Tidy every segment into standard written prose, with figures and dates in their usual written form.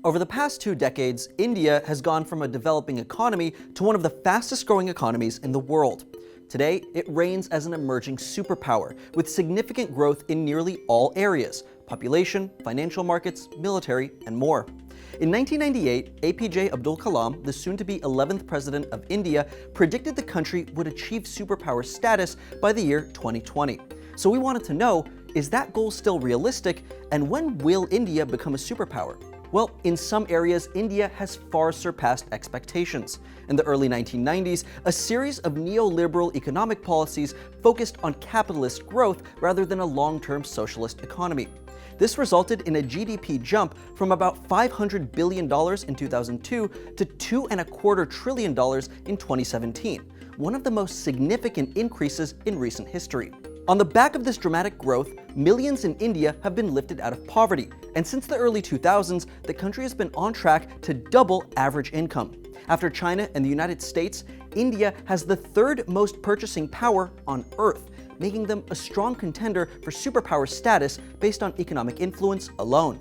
Over the past 2 decades, India has gone from a developing economy to one of the fastest growing economies in the world. Today, it reigns as an emerging superpower, with significant growth in nearly all areas: population, financial markets, military, and more. In 1998, APJ Abdul Kalam, the soon-to-be 11th president of India, predicted the country would achieve superpower status by the year 2020. So we wanted to know, is that goal still realistic, and when will India become a superpower? Well, in some areas, India has far surpassed expectations. In the early 1990s, a series of neoliberal economic policies focused on capitalist growth rather than a long-term socialist economy. This resulted in a GDP jump from about $500 billion in 2002 to $2.25 trillion in 2017, one of the most significant increases in recent history. On the back of this dramatic growth, millions in India have been lifted out of poverty, and since the early 2000s, the country has been on track to double average income. After China and the United States, India has the third most purchasing power on Earth, making them a strong contender for superpower status based on economic influence alone.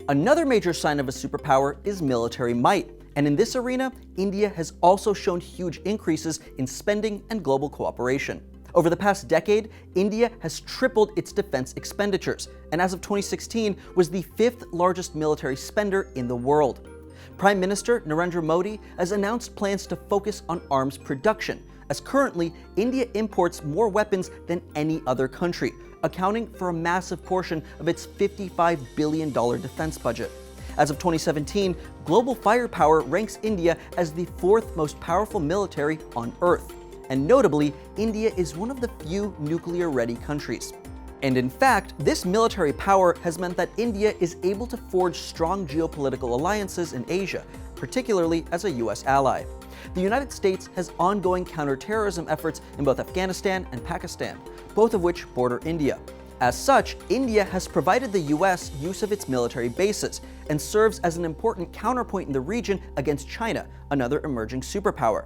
Another major sign of a superpower is military might, and in this arena, India has also shown huge increases in spending and global cooperation. Over the past decade, India has tripled its defense expenditures, and as of 2016, was the 5th largest military spender in the world. Prime Minister Narendra Modi has announced plans to focus on arms production, as currently, India imports more weapons than any other country, accounting for a massive portion of its $55 billion defense budget. As of 2017, global firepower ranks India as the 4th most powerful military on Earth. And notably, India is one of the few nuclear-ready countries. And in fact, this military power has meant that India is able to forge strong geopolitical alliances in Asia, particularly as a US ally. The United States has ongoing counterterrorism efforts in both Afghanistan and Pakistan, both of which border India. As such, India has provided the US use of its military bases and serves as an important counterpoint in the region against China, another emerging superpower.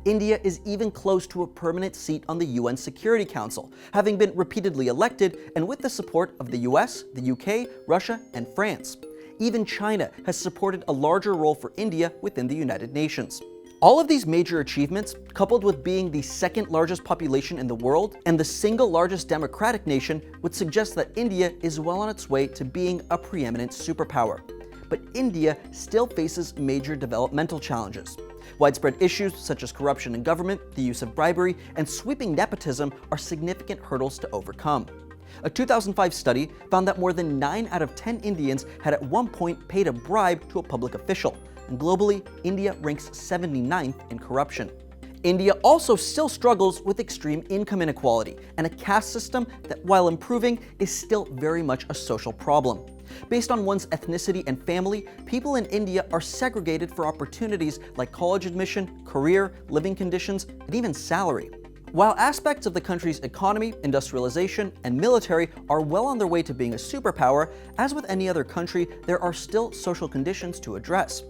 India is even close to a permanent seat on the UN Security Council, having been repeatedly elected and with the support of the US, the UK, Russia, and France. Even China has supported a larger role for India within the United Nations. All of these major achievements, coupled with being the 2nd largest population in the world and the single largest democratic nation, would suggest that India is well on its way to being a preeminent superpower. But India still faces major developmental challenges. Widespread issues such as corruption in government, the use of bribery, and sweeping nepotism are significant hurdles to overcome. A 2005 study found that more than 9 out of 10 Indians had at one point paid a bribe to a public official, and globally, India ranks 79th in corruption. India also still struggles with extreme income inequality and a caste system that, while improving, is still very much a social problem. Based on one's ethnicity and family, people in India are segregated for opportunities like college admission, career, living conditions, and even salary. While aspects of the country's economy, industrialization, and military are well on their way to being a superpower, as with any other country, there are still social conditions to address.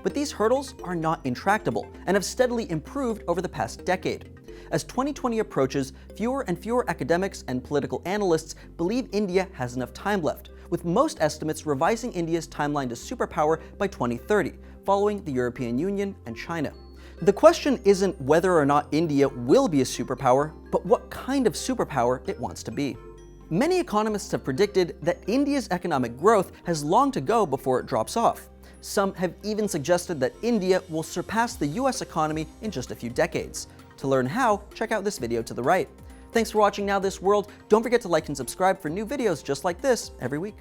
But these hurdles are not intractable and have steadily improved over the past decade. As 2020 approaches, fewer and fewer academics and political analysts believe India has enough time left, with most estimates revising India's timeline to superpower by 2030, following the European Union and China. The question isn't whether or not India will be a superpower, but what kind of superpower it wants to be. Many economists have predicted that India's economic growth has long to go before it drops off. Some have even suggested that India will surpass the US economy in just a few decades. To learn how, check out this video to the right. Thanks for watching Now This World. Don't forget to like and subscribe for new videos just like this every week.